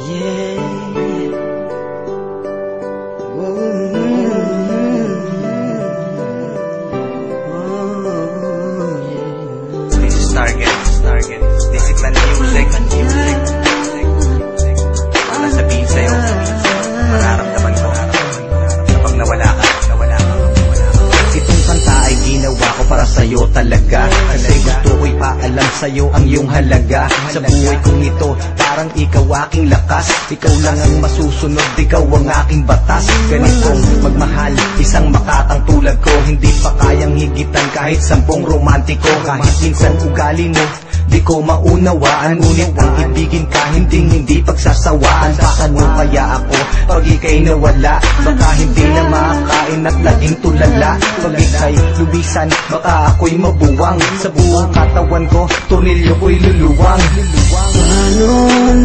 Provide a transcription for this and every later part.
This is Target. Discipline music. Wala sabihin sa'yo, mararamdaman ko kapag nawala ka. Itong kanta ay ginawa ko para sa'yo talaga, kasi gusto ko'y paalam sa'yo ang iyong halaga. Sa buhay kong ito, parang ikaw aking lakas. Ikaw lang ang masusunod, ikaw ang aking batas. Ganitong magmahal, isang makatang tulad ko, hindi pa kayang higitan kahit 10 romantiko. Kahit minsan ugali mo di ko maunawaan, ngunit ang ibigin ka hindi pagsasawaan. Paano kaya ako pag ika'y nawala? Baka hindi na makakain at laging tulala. Pag ika'y lubisan, baka ako'y mabuwang. Sa buong katawan ko, tornilyo ko'y luluwang. Paano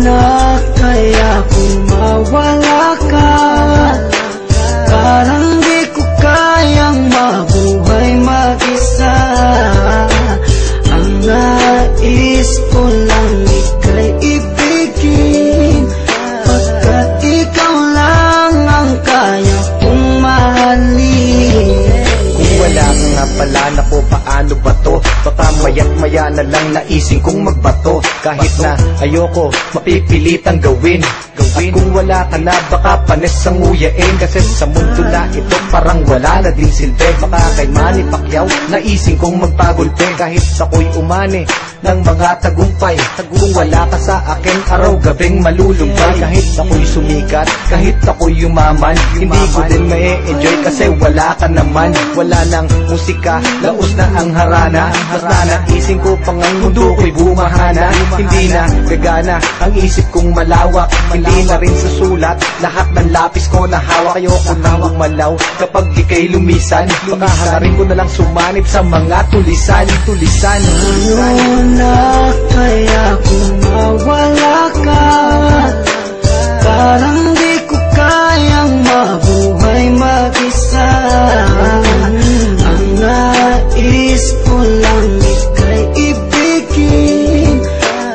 na kaya kung mawala ka? Parang di ko kayang mabuhay mag-isa. Ang nais ko lang ika'y ibigin, pagkat ikaw lang ang kaya kong mahalin. Kung wala ka nga pala, naku paano ba to? Baka maya't maya na lang naising kong magbato. Kahit na ayoko, mapipilitang gawin. At kung wala ka na, baka panes ang nguyain. Kasi sa mundo na ito, parang wala na din silbi. Baka kay Manny Pacquiao, naising kong magpagulpe. Kahit ako'y umani ng mga tagumpay, kung wala ka sa akin, araw-gabing malulumbay. Kahit ako'y sumikat, kahit ako'y yumaman, hindi ko din ma-enjoy kasi wala ka naman. Wala nang musika, laos na ang harana. Mas nanaising ko pang ang mundo ko'y bumahana. Hindi na gagana ang isip kong malawak, hindi na rin sa sulat lahat ng lapis ko na hawak. Ayoko nang umalaw kapag ika'y lumisan, baka hanarin ko na lang sumanib sa mga tulisan. Paano na kaya kung mawala ka? Parang di ko kayang mabuhay mag-isa. Ang nais ko lang ika'y ibigin,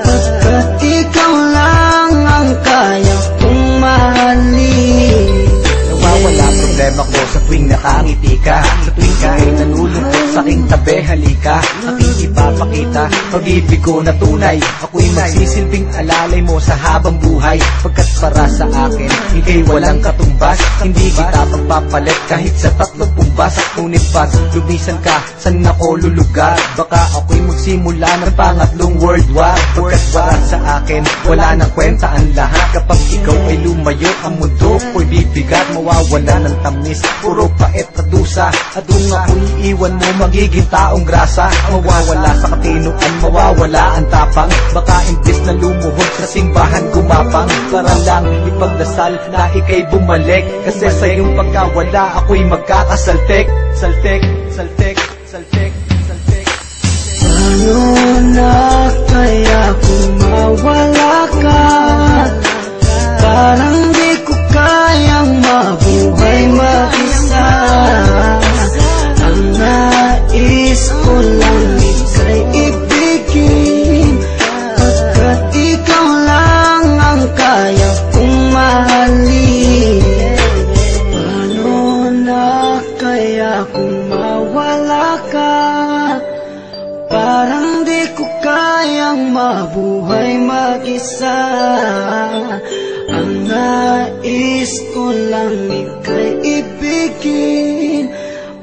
pagkat ikaw lang ang kaya kong mahalin. Nawawala problema ko sa tuwing nakangiti ka, sa tuwing ka'y nanulungkot sa aking tabi, halika. Aking ipapakita pag-ibig ko na tunay. Ako'y magsisilbing alalay mo sa habang buhay, pagkat para sa akin ika'y walang katumbas. Hindi kita pagpapalit kahit sa 30 pumbas. Ngunit pag lumisan ka, saan ako lulugar? Baka ako'y magsimula ng pangatlong world war. Pagkat para sa akin wala nang kwenta ang lahat. Kapag ikaw ay lumayo, ang mundo ko'y bibigat. Mawawala ng tamis, puro pait at dusa. At kung ako'y iwan mo, magiging taong grasa. Mawawala sa katinoan, mawawala ang tapang. Baka imbis na lumuhod sa simbahan gumapang, para lang ipagdasal na ika'y bumalik. Kasi sa iyong pagkawala, ako'y magkakasaltek. Saltek. Paano na kaya kung mawala ka? Parang di ko kayang mabuhay mag-isa. Ang nais ko lang ika'y ibigin, pagkat ikaw lang ang kaya kong mahalin. Paano na kaya kung mawala ka? Parang di ko kayang mabuhay mag-isa. Ang nais ko lang ika'y ibigin,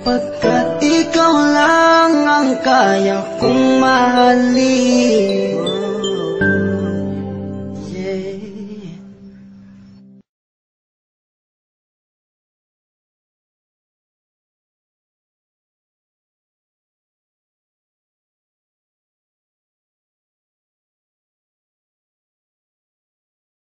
pagkat ikaw lang ang kaya kong mahalin.